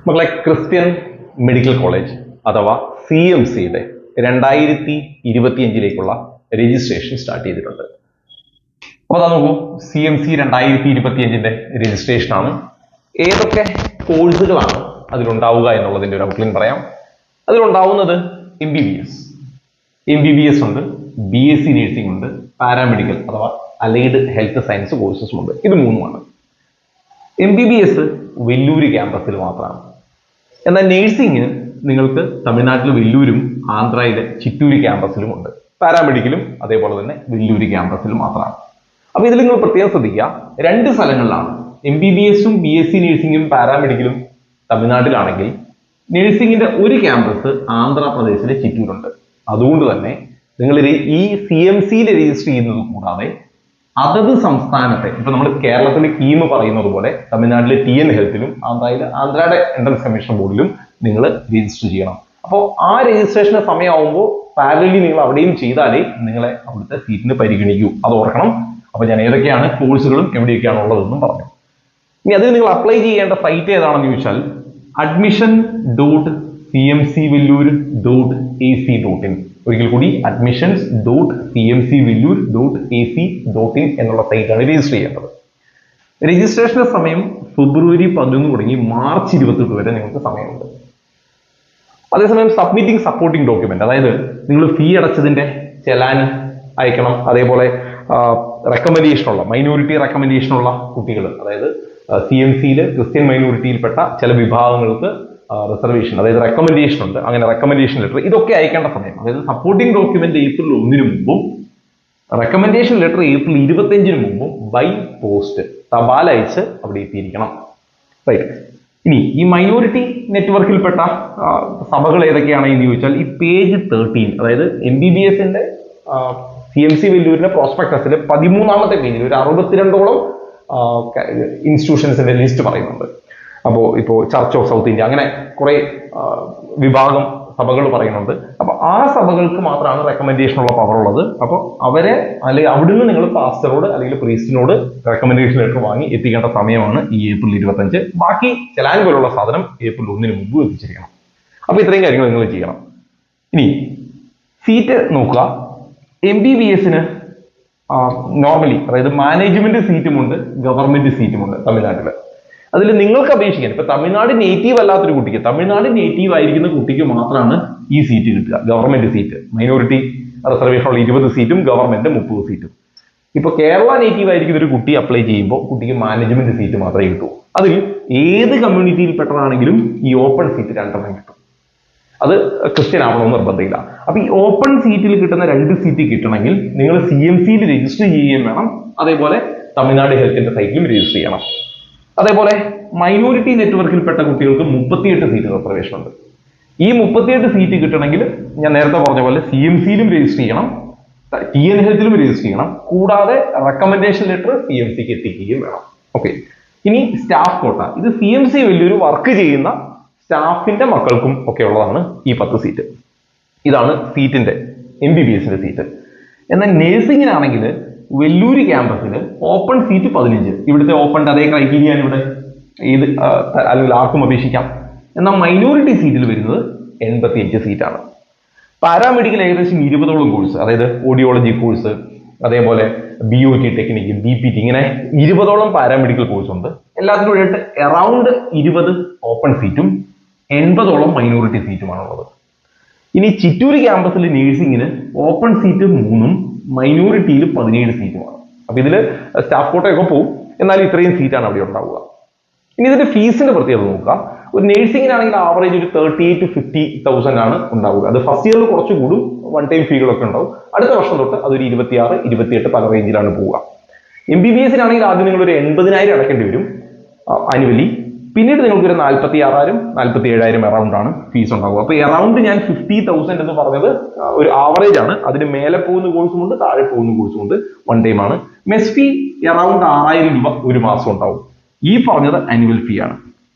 മക്കളെ, Christian medical college അഥവാ CMCയുടെ 2025 registration start ചെയ്തിട്ടുണ്ട്. അപ്പോൾ അതാ നോക്കൂ, CMC 2025 രജിസ്ട്രേഷൻ ആണ്. ഏതൊക്കെ കോഴ്സുകളാണ് അതിലുണ്ടാവുക എന്നുള്ളതിന്റെ ഒരു ഔട്ട്ലൈൻ പറയാം. അതിലുണ്ടാവുന്നത് MBBS ഉണ്ട്, BSc നഴ്സിംഗ് ഉണ്ട്, പാരാമെഡിക്കൽ അഥവാ അലൈഡ് ഹെൽത്ത് സയൻസ് കോഴ്സസും ഉണ്ട്. ഇത് മൂന്നുമാണ്. MBBS വെല്ലൂര് ക്യാമ്പസിൽ മാത്രമാണ്. എന്നാൽ നഴ്സിംഗ് നിങ്ങൾക്ക് തമിഴ്നാട്ടിൽ വെല്ലൂരും ആന്ധ്രയിലെ ചിറ്റൂര് ക്യാമ്പസിലും ഉണ്ട്. പാരാമെഡിക്കലും അതേപോലെ തന്നെ വെല്ലൂര് ക്യാമ്പസിലും മാത്രമാണ്. അപ്പൊ ഇതിൽ നിങ്ങൾ പ്രത്യേകം ശ്രദ്ധിക്കുക, രണ്ട് സ്ഥലങ്ങളിലാണ്. MBBSും BSc നഴ്സിംഗും പാരാമെഡിക്കലും തമിഴ്നാട്ടിലാണെങ്കിൽ നഴ്സിംഗിന്റെ ഒരു ക്യാമ്പസ് ആന്ധ്രാപ്രദേശിലെ ചിറ്റൂരുണ്ട്. അതുകൊണ്ട് തന്നെ നിങ്ങൾ ഈ CMCയിൽ രജിസ്റ്റർ ചെയ്യുന്നത് കൂടാതെ അതത് സംസ്ഥാനത്തെ, ഇപ്പൊ നമ്മൾ കേരളത്തിലെ കീം പറയുന്നത് പോലെ തമിഴ്നാട്ടിലെ TN ഹെൽത്തിലും ആന്ധ്രയുടെ എൻട്രൻസ് കമ്മീഷൻ ബോർഡിലും നിങ്ങൾ രജിസ്റ്റർ ചെയ്യണം. അപ്പോൾ ആ രജിസ്ട്രേഷന് സമയമാകുമ്പോൾ പാരലലി നിങ്ങൾ അവിടെയും ചെയ്താലേ നിങ്ങളെ അവിടുത്തെ സീറ്റിന് പരിഗണിക്കൂ. അത് ഓർക്കണം. അപ്പൊ ഞാൻ ഏതൊക്കെയാണ് കോഴ്സുകളും എവിടെയൊക്കെയാണ് ഉള്ളതെന്നും പറഞ്ഞു. ഇനി അതിന് നിങ്ങൾ അപ്ലൈ ചെയ്യേണ്ട സൈറ്റ് ഏതാണെന്ന് ചോദിച്ചാൽ admissions.cmcvellur.ac.in. ഒരിക്കൽ കൂടി admissions.cmcvellur.ac.in എന്നുള്ള സൈറ്റാണ് രജിസ്റ്റർ ചെയ്യേണ്ടത്. രജിസ്ട്രേഷൻ സമയം ഫെബ്രുവരി 11 തുടങ്ങി മാർച്ച് 28 വരെ നിങ്ങൾക്ക് സമയമുണ്ട്. അതേസമയം സബ്മിറ്റിംഗ് സപ്പോർട്ടിംഗ് ഡോക്യുമെന്റ്, അതായത് നിങ്ങൾ ഫീ അടച്ചതിന്റെ ചെലാൻ അയക്കണം. അതേപോലെ റെക്കമെൻഡേഷനുള്ള മൈനോറിറ്റി റെക്കമെൻഡേഷനുള്ള കുട്ടികൾ, അതായത് CMCയിൽ ക്രിസ്ത്യൻ മൈനോറിറ്റിയിൽപ്പെട്ട ചില വിഭാഗങ്ങൾക്ക് റിസർവേഷൻ, അതായത് റെക്കമെൻഡേഷൻ ഉണ്ട്. അങ്ങനെ റെക്കമെൻഡേഷൻ ലെറ്റർ ഇതൊക്കെ അയക്കേണ്ട സമയം, അതായത് സപ്പോർട്ടിംഗ് ഡോക്യുമെന്റ് ഏപ്രിൽ 1 മുമ്പും റെക്കമെൻഡേഷൻ ലെറ്റർ ഏപ്രിൽ 25 മുമ്പും ബൈ പോസ്റ്റ് തപാൽ അയച്ച് അവിടെ എത്തിയിരിക്കണം. റൈറ്റ്. ഇനി ഈ മൈനോറിറ്റി നെറ്റ്വർക്കിൽപ്പെട്ട സഭകൾ ഏതൊക്കെയാണ് എന്ന് ചോദിച്ചാൽ ഈ പേജ് 13, അതായത് MBBSന്റെ CMC വെല്ലൂരിന്റെ പ്രോസ്പെക്ടസിലെ 13ാമത്തെ പേജിൽ ഒരു 62ഓളം ഇൻസ്റ്റിറ്റ്യൂഷൻസിന്റെ ലിസ്റ്റ് പറയുന്നുണ്ട്. അപ്പോൾ ഇപ്പോൾ ചർച്ച് ഓഫ് സൗത്ത് ഇന്ത്യ, അങ്ങനെ കുറെ വിഭാഗം സഭകൾ പറയുന്നുണ്ട്. അപ്പൊ ആ സഭകൾക്ക് മാത്രമാണ് റെക്കമെൻഡേഷൻ ഉള്ള പവർ ഉള്ളത്. അപ്പോൾ അവരെ അല്ലെങ്കിൽ അവിടുന്ന് നിങ്ങൾ പാസ്റ്ററോട് അല്ലെങ്കിൽ പ്രീസ്റ്റിനോട് റെക്കമെൻഡേഷൻ ലെറ്റർ വാങ്ങി എത്തിക്കേണ്ട സമയമാണ് ഈ ഏപ്രിൽ 25. ബാക്കി ചെലാൻ പോലുള്ള സാധനം ഏപ്രിൽ 1 മുമ്പ് എത്തിച്ചിരിക്കണം. അപ്പൊ ഇത്രയും കാര്യങ്ങൾ നിങ്ങൾ ചെയ്യണം. ഇനി സീറ്റ് നോക്കുക. MBBSന് നോർമലി, അതായത് മാനേജ്മെന്റ് സീറ്റുമുണ്ട്, ഗവൺമെന്റ് സീറ്റുമുണ്ട് തമിഴ്നാട്ടിൽ. അതിൽ നിങ്ങൾക്ക് അപേക്ഷിക്കാൻ, ഇപ്പൊ തമിഴ്നാട് നേറ്റീവ് അല്ലാത്തൊരു കുട്ടിക്ക്, തമിഴ്നാട് നേറ്റീവ് ആയിരിക്കുന്ന കുട്ടിക്ക് മാത്രമാണ് ഈ സീറ്റ് കിട്ടുക, ഗവൺമെന്റ് സീറ്റ്. മൈനോറിറ്റി റിസർവേഷനുള്ള 20 സീറ്റും ഗവൺമെന്റ് 30 സീറ്റും. ഇപ്പൊ കേരള നേറ്റീവ് ആയിരിക്കുന്ന ഒരു കുട്ടി അപ്ലൈ ചെയ്യുമ്പോൾ കുട്ടിക്ക് മാനേജ്മെന്റ് സീറ്റ് മാത്രമേ കിട്ടൂ. അതിൽ ഏത് കമ്മ്യൂണിറ്റിയിൽപ്പെട്ടതാണെങ്കിലും ഈ ഓപ്പൺ സീറ്റ് 2 കിട്ടും. അത് ക്രിസ്ത്യൻ ആവണമെന്ന് നിർബന്ധമില്ല. അപ്പൊ ഈ ഓപ്പൺ സീറ്റിൽ കിട്ടുന്ന 2 സീറ്റ് കിട്ടണമെങ്കിൽ നിങ്ങൾ CMCയിൽ രജിസ്റ്റർ ചെയ്യുകയും വേണം. അതേപോലെ തമിഴ്നാട് ഹെൽത്തിന്റെ സൈറ്റിലും രജിസ്റ്റർ ചെയ്യണം. അതേപോലെ മൈനോറിറ്റി നെറ്റ്വർക്കിൽപ്പെട്ട കുട്ടികൾക്ക് 38 സീറ്റ് റിസർവേഷൻ ഉണ്ട്. ഈ 38 സീറ്റ് കിട്ടണമെങ്കിൽ ഞാൻ നേരത്തെ പറഞ്ഞ പോലെ CMCയിലും രജിസ്റ്റർ ചെയ്യണം, TN ഹെൽത്തിലും രജിസ്റ്റർ ചെയ്യണം. കൂടാതെ റെക്കമെൻഡേഷൻ ലെറ്റർ CMCക്ക് എത്തിക്കുകയും വേണം. ഓക്കെ. ഇനി സ്റ്റാഫ് കോട്ട, ഇത് CMC വലിയൊരു വർക്ക് ചെയ്യുന്ന സ്റ്റാഫിന്റെ മക്കൾക്കും ഒക്കെ ഉള്ളതാണ് ഈ 10 സീറ്റ്. ഇതാണ് സീറ്റിന്റെ MBBSന്റെ സീറ്റ്. എന്നാൽ നഴ്സിംഗിനാണെങ്കിൽ വെല്ലൂര് ക്യാമ്പസിൽ ഓപ്പൺ സീറ്റ് 15. ഇവിടുത്തെ ഓപ്പണിന്റെ അതേ ക്രൈറ്റീരിയയാണ് ഇവിടെ, ഏത് അല്ലെങ്കിൽ ആർക്കും അപേക്ഷിക്കാം. എന്നാൽ മൈനോറിറ്റി സീറ്റിൽ വരുന്നത് 85 സീറ്റാണ്. പാരാമെഡിക്കൽ ഏകദേശം 20ഓളം കോഴ്സ്, അതായത് ഓഡിയോളജി കോഴ്സ്, അതേപോലെ BOT ടെക്നിക്ക്, BPT, ഇങ്ങനെ 20ഓളം പാരാമെഡിക്കൽ കോഴ്സ് ഉണ്ട്. എല്ലാത്തിനും കൂടിയിട്ട് അറൌണ്ട് 20 ഓപ്പൺ സീറ്റും 80ഓളം മൈനോറിറ്റി സീറ്റുമാണുള്ളത്. ഇനി ചിറ്റൂര് ക്യാമ്പസിൽ നഴ്സിംഗിന് ഓപ്പൺ സീറ്റ് 3ഉം മൈനോറിറ്റിയിൽ 17 സീറ്റുമാണ്. അപ്പൊ ഇതില് സ്റ്റാഫ് കോട്ടയൊക്കെ പോകും, എന്നാൽ ഇത്രയും സീറ്റാണ് അവിടെ ഉണ്ടാവുക. ഇനി ഇതിന്റെ ഫീസിന്റെ പ്രത്യേകത നോക്കുക. ഒരു നഴ്സിംഗിനാണെങ്കിൽ ആവറേജ് ഒരു 38,000 to 50,000 ആണ് ഉണ്ടാവുക. അത് ഫസ്റ്റ് ഇയറിൽ കുറച്ച് കൂടും, വൺ ടൈം ഫീകളൊക്കെ ഉണ്ടാവും. അടുത്ത വർഷം തൊട്ട് അതൊരു 26, 28 പല റേഞ്ചിലാണ് പോവുക. MBBSനാണെങ്കിൽ ആദ്യം നിങ്ങൾ ഒരു 80,000 അടക്കേണ്ടി വരും ആനുവലി. പിന്നീട് നിങ്ങൾക്ക് ഒരു 46,000, 47,000 അറൗണ്ട് ആണ് ഫീസ് ഉണ്ടാവുക. അപ്പൊ അറൗണ്ട് ഞാൻ 50,000 എന്ന് പറഞ്ഞത് ഒരു ആവറേജ് ആണ്. അതിന് മേലെ പോകുന്ന കോഴ്സും ഉണ്ട്, താഴെ പോകുന്ന കോഴ്സും ഉണ്ട്. വൺ ടൈം ആണ്. മെസ് ഫീ അറൗണ്ട് 6,000 രൂപ ഒരു മാസം ഉണ്ടാവും. ഈ പറഞ്ഞത് ആനുവൽ ഫീ ആണ്.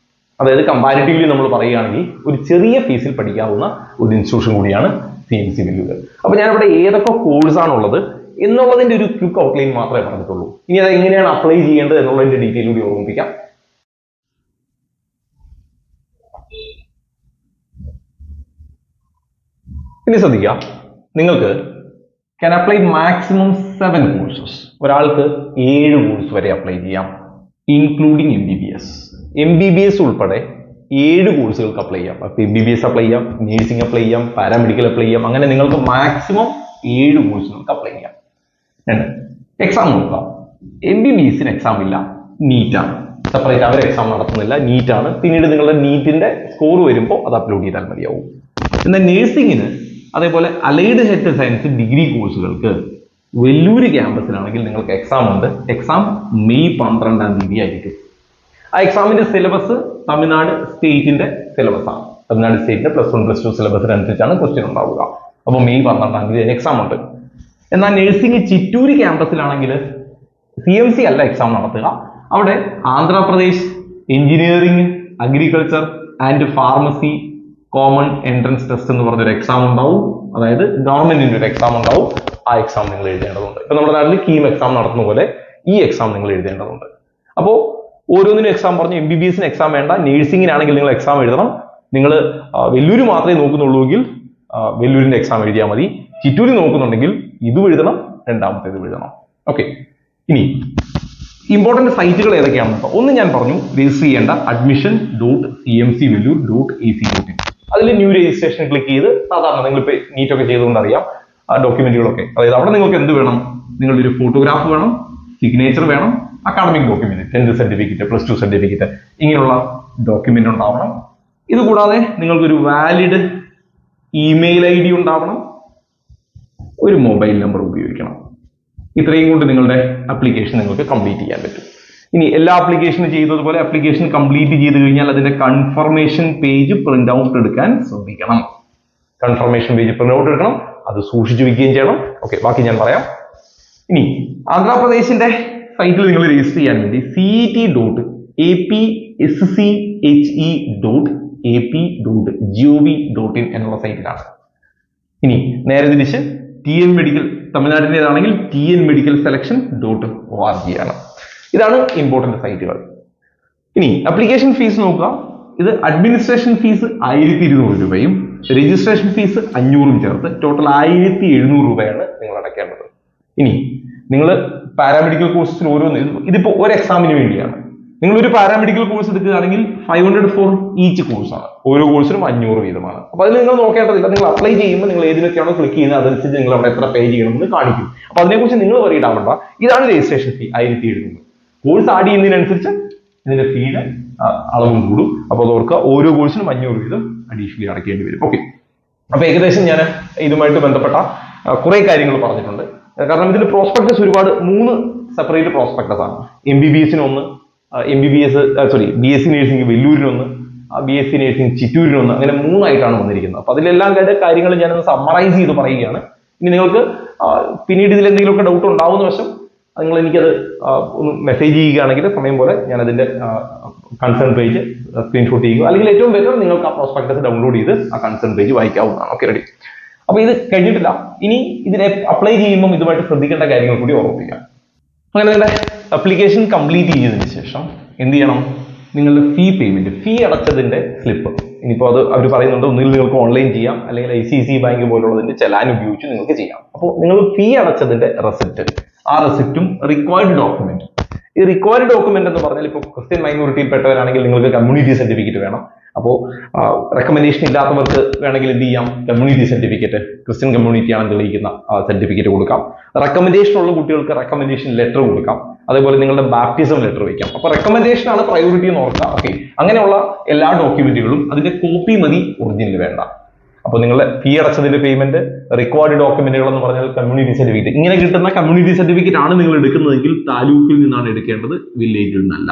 അതായത് കമ്പാരിറ്റീവ്ലി നമ്മൾ പറയുകയാണെങ്കിൽ ഒരു ചെറിയ ഫീസിൽ പഠിക്കാവുന്ന ഒരു ഇൻസ്റ്റിറ്റ്യൂഷൻ കൂടിയാണ് CMC വെല്ലൂർ. അപ്പൊ ഞാനിവിടെ ഏതൊക്കെ കോഴ്സാണുള്ളത് എന്നുള്ളതിന്റെ ഒരു ക്വിക്ക് ഔട്ട്ലൈൻ മാത്രമേ പറഞ്ഞിട്ടുള്ളൂ. ഇനി അത് എങ്ങനെയാണ് അപ്ലൈ ചെയ്യേണ്ടത് എന്നുള്ളതിന്റെ ഡീറ്റെയിൽ കൂടി ഓർമ്മിപ്പിക്കാം. ഇനി ശ്രദ്ധിക്കുക, നിങ്ങൾക്ക് can apply maximum 7 courses. ഒരാൾക്ക് 7 കോഴ്സ് വരെ അപ്ലൈ ചെയ്യാം, ഇൻക്ലൂഡിങ് MBBS. MBBS ഉൾപ്പെടെ 7 കോഴ്സുകൾക്ക് അപ്ലൈ ചെയ്യാം. അപ്പോൾ MBBS അപ്ലൈ ചെയ്യാം, നേഴ്സിംഗ് അപ്ലൈ ചെയ്യാം, പാരാമെഡിക്കൽ അപ്ലൈ ചെയ്യാം. അങ്ങനെ നിങ്ങൾക്ക് മാക്സിമം 7 കോഴ്സുകൾക്ക് അപ്ലൈ ചെയ്യാം. എക്സാം നോക്കാം. MBBSന് എക്സാം ഇല്ല, നീറ്റാണ്. സെപ്പറേറ്റ് അവർ എക്സാം നടത്തുന്നില്ല, നീറ്റാണ്. പിന്നീട് നിങ്ങളുടെ നീറ്റിന്റെ സ്കോർ വരുമ്പോൾ അത് അപ്ലോഡ് ചെയ്താൽ മതിയാവും. എന്നാൽ നേഴ്സിംഗിന് അതേപോലെ അലൈഡ് ഹെൽത്ത് സയൻസ് ഡിഗ്രി കോഴ്സുകൾക്ക് വെല്ലൂർ ക്യാമ്പസിലാണെങ്കിൽ നിങ്ങൾക്ക് എക്സാം ഉണ്ട്. എക്സാം മെയ് 12-ാം തീയതി ആയിരിക്കും. ആ എക്സാമിന്റെ സിലബസ് തമിഴ്നാട് സ്റ്റേറ്റിന്റെ സിലബസ് ആണ്. തമിഴ്നാട് സ്റ്റേറ്റിന്റെ +1 +2 സിലബസിനനുസരിച്ചാണ് ക്വസ്റ്റ്യൻ ഉണ്ടാവുക. അപ്പോൾ മെയ് 12-ാം തീയതി എക്സാം ഉണ്ട്. എന്നാൽ നഴ്സിംഗ് ചിറ്റൂർ ക്യാമ്പസിലാണെങ്കിൽ CMC അല്ല എക്സാം നടത്തുക. അവിടെ Andhra Pradesh engineering, agriculture and pharmacy common entrance test എന്ന് പറഞ്ഞൊരു എക്സാം ഉണ്ടാവും. അതായത് ഗവൺമെന്റിന്റെ ഒരു എക്സാം ഉണ്ടാവും. ആ എക്സാം നിങ്ങൾ എഴുതേണ്ടതുണ്ട്. ഇപ്പൊ നമ്മുടെ നാട്ടിൽ കീം എക്സാം നടത്തുന്ന പോലെ ഈ എക്സാം നിങ്ങൾ എഴുതേണ്ടതുണ്ട്. അപ്പോൾ ഓരോന്നിനും എക്സാം പറഞ്ഞു. MBBSന് എക്സാം വേണ്ട, നേഴ്സിംഗിനാണെങ്കിൽ നിങ്ങൾ എക്സാം എഴുതണം. നിങ്ങൾ വെല്ലൂര് മാത്രമേ നോക്കുന്നുള്ളൂവെങ്കിൽ വെല്ലൂരിന്റെ എക്സാം എഴുതിയാൽ മതി. ചിറ്റൂര് നോക്കുന്നുണ്ടെങ്കിൽ ഇതും എഴുതണം, രണ്ടാമത്തേത് എഴുതണം. ഓക്കെ, ഇനി ഇമ്പോർട്ടന്റ് സൈറ്റുകൾ ഏതൊക്കെയാണെന്ന് ഒന്ന് ഞാൻ പറഞ്ഞു. രജിസ്റ്റർ ചെയ്യേണ്ട admission.cmcvellur.ac.in. അതിൽ ന്യൂ രജിസ്ട്രേഷൻ ക്ലിക്ക് ചെയ്ത് സാധാരണ നിങ്ങളിപ്പോൾ നീറ്റൊക്കെ ചെയ്തുകൊണ്ട് അറിയാം ഡോക്യുമെന്റുകളൊക്കെ. അതായത് അവിടെ നിങ്ങൾക്ക് എന്ത് വേണം? നിങ്ങളുടെ ഒരു ഫോട്ടോഗ്രാഫ് വേണം, സിഗ്നേച്ചർ വേണം, academic document, 10th certificate, +2 certificate, ഇങ്ങനെയുള്ള ഡോക്യുമെന്റ് ഉണ്ടാവണം. ഇത് കൂടാതെ നിങ്ങൾക്കൊരു വാലിഡ് ഇമെയിൽ ID ഉണ്ടാവണം, ഒരു മൊബൈൽ നമ്പർ ഉപയോഗിക്കണം. ഇത്രയും കൊണ്ട് നിങ്ങളുടെ ആപ്ലിക്കേഷൻ നിങ്ങൾക്ക് കംപ്ലീറ്റ് ചെയ്യാൻ പറ്റും. ഇനി എല്ലാ ആപ്ലിക്കേഷനും ചെയ്തതുപോലെ ആപ്ലിക്കേഷൻ കംപ്ലീറ്റ് ചെയ്ത് കഴിഞ്ഞാൽ അതിന്റെ കൺഫർമേഷൻ പേജ് പ്രിന്റ് ഔട്ട് എടുക്കാൻ ശ്രദ്ധിക്കണം. കൺഫർമേഷൻ പേജ് പ്രിന്റ് ഔട്ട് എടുക്കണം, അത് സൂക്ഷിച്ചു വെക്കുകയും ചെയ്യണം. ഓക്കെ, ബാക്കി ഞാൻ പറയാം. ഇനി ആന്ധ്രാപ്രദേശിന്റെ സൈറ്റിൽ നിങ്ങൾ രജിസ്റ്റർ ചെയ്യാൻ വേണ്ടി cet.apsche.ap.gov.in എന്നുള്ള സൈറ്റിലാണ്. ഇനി നേരെ തിരിച്ച് TN മെഡിക്കൽ, തമിഴ്നാട്ടിൻ്റെതാണെങ്കിൽ TNmedicalselection.org ആണ്. ഇതാണ് ഇമ്പോർട്ടന്റ് സൈറ്റുകൾ. ഇനി അപ്ലിക്കേഷൻ ഫീസ് നോക്കുക. ഇത് അഡ്മിനിസ്ട്രേഷൻ ഫീസ് 1200 രൂപയും രജിസ്ട്രേഷൻ ഫീസ് 500 ചേർത്ത് ടോട്ടൽ 1700 രൂപയാണ് നിങ്ങൾ അടയ്ക്കേണ്ടത്. ഇനി നിങ്ങൾ പാരാമെഡിക്കൽ കോഴ്സിന് ഓരോന്ന്, ഇതിപ്പോ ഒരു എക്സാമിന് വേണ്ടിയാണ്. നിങ്ങൾ ഒരു പാരാമെഡിക്കൽ കോഴ്സ് എടുക്കുകയാണെങ്കിൽ 500 ഫോർ ഈച്ച് കോഴ്സാണ്. ഓരോ കോഴ്സിനും 500 വീതമാണ്. അപ്പൊ അതിൽ നിങ്ങൾ നോക്കേണ്ടതില്ല. നിങ്ങൾ അപ്ലൈ ചെയ്യുമ്പോൾ നിങ്ങൾ ഏതിനൊക്കെയാണോ ക്ലിക്ക് ചെയ്യുന്നത് അതനുസരിച്ച് നിങ്ങൾ അവിടെ എത്ര പേ ചെയ്യണമെന്ന് കാണിക്കും. അപ്പൊ അതിനെക്കുറിച്ച് നിങ്ങൾ വറീഡ് ആവണ്ട. ഇതാണ് രജിസ്ട്രേഷൻ ഫീ 1700. കോഴ്സ് ആഡ് ചെയ്യുന്നതിനനുസരിച്ച് ഇതിന്റെ ഫീയുടെ അളവും കൂടും. അപ്പോൾ അത് ഓർക്കുക, ഓരോ കോഴ്സിനും 500 വീതം അഡീഷണലി അടയ്ക്കേണ്ടി വരും. ഓക്കെ, അപ്പൊ ഏകദേശം ഞാൻ ഇതുമായിട്ട് ബന്ധപ്പെട്ട കുറെ കാര്യങ്ങൾ പറഞ്ഞിട്ടുണ്ട്. കാരണം ഇതിന്റെ പ്രോസ്പെക്ടസ് ഒരുപാട് 3 സെപ്പറേറ്റ് പ്രോസ്പെക്ടസ് ആണ്. MBBSന് ഒന്ന്, BSc നഴ്സിംഗ് വെല്ലൂരിനൊന്ന്, BSc നഴ്സിംഗ് ചിറ്റൂരിനൊന്ന്, അങ്ങനെ 3 ആയിട്ടാണ് വന്നിരിക്കുന്നത്. അപ്പൊ അതിലെല്ലാം കാര്യങ്ങൾ ഞാനൊന്ന് സമ്മറൈസ് ചെയ്ത് പറയുകയാണ്. ഇനി നിങ്ങൾക്ക് പിന്നീട് ഇതിൽ എന്തെങ്കിലുമൊക്കെ ഡൗട്ട് ഉണ്ടാവുന്ന വശം നിങ്ങൾ എനിക്കത് ഒന്ന് മെസ്സേജ് ചെയ്യുകയാണെങ്കിൽ സമയം പോലെ ഞാൻ അതിന്റെ കൺസേൺ പേജ് സ്ക്രീൻഷോട്ട് ചെയ്യുക, അല്ലെങ്കിൽ ഏറ്റവും ബെറ്റർ നിങ്ങൾക്ക് ആ പ്രോസ്പെക്ടസ് ഡൗൺലോഡ് ചെയ്ത് ആ കൺസേൺ പേജ് വായിക്കാവുന്നതാണ്. Okay, ready. അപ്പൊ ഇത് കഴിഞ്ഞിട്ടില്ല. ഇനി ഇതിനെ അപ്ലൈ ചെയ്യുമ്പോൾ ഇതുമായിട്ട് ശ്രദ്ധിക്കേണ്ട കാര്യങ്ങൾ കൂടി ഓർമ്മിപ്പിക്കാം. അങ്ങനെ നിങ്ങളുടെ ആപ്ലിക്കേഷൻ കംപ്ലീറ്റ് ചെയ്തതിന് ശേഷം എന്ത് ചെയ്യണം? നിങ്ങളുടെ ഫീ അടച്ചതിന്റെ സ്ലിപ്പ്. ഇനിയിപ്പോൾ അത് അവർ പറയുന്നുണ്ട്, ഒന്നുകിൽ നിങ്ങൾക്ക് ഓൺലൈൻ ചെയ്യാം, അല്ലെങ്കിൽ ICIC ബാങ്ക് പോലുള്ളതിന്റെ ചെലാൻ ഉപയോഗിച്ച് നിങ്ങൾക്ക് ചെയ്യാം. അപ്പോൾ നിങ്ങൾ ഫീ അടച്ചതിന്റെ റെസിപ്റ്റ്, ആ റെസിപ്റ്റും റിക്വയർഡ് ഡോക്യുമെന്റ്. ഈ റിക്വയർഡ് ഡോക്യുമെന്റ് എന്ന് പറഞ്ഞാൽ ഇപ്പോൾ ക്രിസ്ത്യൻ മൈനോറിറ്റിയിൽപ്പെട്ടവരാണെങ്കിൽ നിങ്ങൾക്ക് കമ്മ്യൂണിറ്റി സർട്ടിഫിക്കറ്റ് വേണം. അപ്പോൾ റെക്കമെൻഡേഷൻ ഇല്ലാത്തവർക്ക് വേണമെങ്കിൽ എന്ത് ചെയ്യാം? കമ്മ്യൂണിറ്റി സർട്ടിഫിക്കറ്റ്, ക്രിസ്ത്യൻ കമ്മ്യൂണിറ്റി ആണെന്ന് തെളിയിക്കുന്ന സർട്ടിഫിക്കറ്റ് കൊടുക്കാം. റെക്കമെൻഡേഷൻ ഉള്ള കുട്ടികൾക്ക് റെക്കമെൻഡേഷൻ ലെറ്റർ കൊടുക്കാം. അതേപോലെ നിങ്ങളുടെ ബാപ്റ്റിസം ലെറ്റർ വയ്ക്കാം. അപ്പൊ റെക്കമെൻഡേഷൻ ആണ് പ്രയോറിറ്റി എന്ന് ഓർക്കുക. ഓക്കെ, അങ്ങനെയുള്ള എല്ലാ ഡോക്യുമെന്റുകളും അതിന്റെ കോപ്പി മതി, ഒറിജിനൽ വേണ്ട. അപ്പൊ നിങ്ങളുടെ ഫീ അടച്ചതിന്റെ പേയ്മെന്റ്, റിക്വയർഡ് ഡോക്യുമെന്റുകൾ എന്ന് പറഞ്ഞാൽ കമ്മ്യൂണിറ്റി സർട്ടിഫിക്കറ്റ്. ഇങ്ങനെ കിട്ടുന്ന കമ്മ്യൂണിറ്റി സർട്ടിഫിക്കറ്റ് ആണ് നിങ്ങൾ എടുക്കുന്നതെങ്കിൽ താലൂക്കിൽ നിന്നാണ് എടുക്കേണ്ടത്, വില്ലേജിൽ നിന്നല്ല.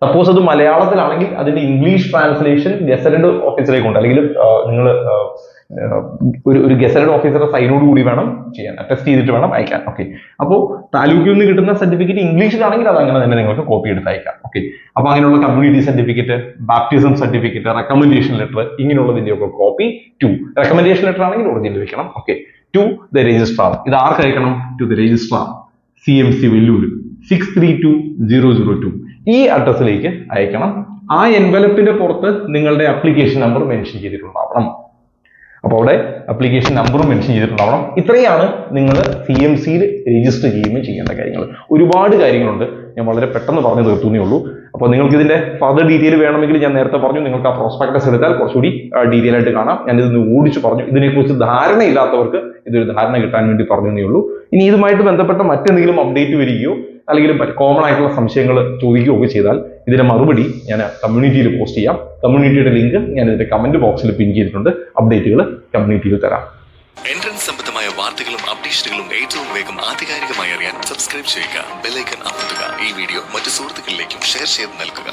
സപ്പോസ് അത് മലയാളത്തിലാണെങ്കിൽ അതിന്റെ ഇംഗ്ലീഷ് ട്രാൻസ്ലേഷൻ ഗസറ്റഡ് ഓഫീസറേക്ക് ഉണ്ട്, അല്ലെങ്കിൽ നിങ്ങൾ ഒരു ഗസറ്റഡ് ഓഫീസറുടെ സൈനോട് കൂടി വേണം ചെയ്യാൻ, അറ്റസ്റ്റ് ചെയ്തിട്ട് വേണം അയക്കാൻ. ഓക്കെ, അപ്പോൾ താലൂക്കിൽ നിന്ന് കിട്ടുന്ന സർട്ടിഫിക്കറ്റ് ഇംഗ്ലീഷിലാണെങ്കിൽ അത് അങ്ങനെ തന്നെ നിങ്ങൾക്ക് കോപ്പി എടുത്ത് അയക്കാം. ഓക്കെ, അപ്പൊ അങ്ങനെയുള്ള community certificate, baptism certificate, recommendation letter, ഇങ്ങനെയുള്ളതിന്റെ ഒക്കെ കോപ്പി. 2 റെക്കമെൻഡേഷൻ ലെറ്റർ ആണെങ്കിൽ ഒറിജിനൽ വെക്കണം. Okay, 2 the registrar. ഇത് ആർക്ക് അയക്കണം? To the registrar, CMC Vellore 632002. ഈ അഡ്രസ്സിലേക്ക് അയക്കണം. ആ എൻവലപ്പിന്റെ പുറത്ത് നിങ്ങളുടെ ആപ്ലിക്കേഷൻ നമ്പർ മെൻഷൻ ചെയ്തിട്ടുണ്ടാവണം. അപ്പോൾ അവിടെ അപ്ലിക്കേഷൻ നമ്പറും മെൻഷൻ ചെയ്തിട്ടുണ്ടാവണം. ഇത്രയാണ് നിങ്ങൾ CMCയിൽ രജിസ്റ്റർ ചെയ്യുമ്പോൾ ചെയ്യേണ്ട കാര്യങ്ങൾ. ഒരുപാട് കാര്യങ്ങളുണ്ട്, ഞാൻ വളരെ പെട്ടെന്ന് പറഞ്ഞു തീർത്തുന്നേ ഉള്ളൂ. അപ്പോൾ നിങ്ങൾക്ക് ഇതിന്റെ ഫർദർ ഡീറ്റെയിൽ വേണമെങ്കിൽ ഞാൻ നേരത്തെ പറഞ്ഞു, നിങ്ങൾക്ക് ആ പ്രോസ്പെക്ടസ് എടുത്താൽ കുറച്ചുകൂടി ഡീറ്റെയിൽ ആയിട്ട് കാണാം. ഞാനിതൊന്ന് ഓടിച്ചു പറഞ്ഞു. ഇതിനെക്കുറിച്ച് ധാരണയില്ലാത്തവർക്ക് ഇതൊരു ധാരണ കിട്ടാൻ വേണ്ടി പറഞ്ഞേ ഉള്ളൂ. ഇനി ഇതുമായിട്ട് ബന്ധപ്പെട്ട മറ്റെന്തെങ്കിലും അപ്ഡേറ്റ് വരികയോ അല്ലെങ്കിൽ കോമൺ ആയിട്ടുള്ള സംശയങ്ങൾ ചോദിക്കുകയോ ഒക്കെ ചെയ്താൽ ഇതിന്റെ മറുപടി ഞാൻ കമ്മ്യൂണിറ്റിയിൽ പോസ്റ്റ് ചെയ്യാം. കമ്മ്യൂണിറ്റിയുടെ ലിങ്ക് ഞാൻ ഇതിന്റെ കമന്റ് ബോക്സിൽ പിൻ ചെയ്തിട്ടുണ്ട്. അപ്ഡേറ്റുകൾ കമ്മ്യൂണിറ്റിയിൽ തരാം. എൻട്രൻസ് സംബന്ധമായ വാർത്തകളും അപ്ഡേഷനുകളും ഏറ്റവും വേഗം ആധികാരികമായി അറിയാൻ സബ്സ്ക്രൈബ് ചെയ്യുക, ബെൽ ഐക്കൺ അമർത്തുക. ഈ വീഡിയോ മറ്റു സുഹൃത്തുക്കളിലേക്കും ഷെയർ ചെയ്ത് നൽകുക.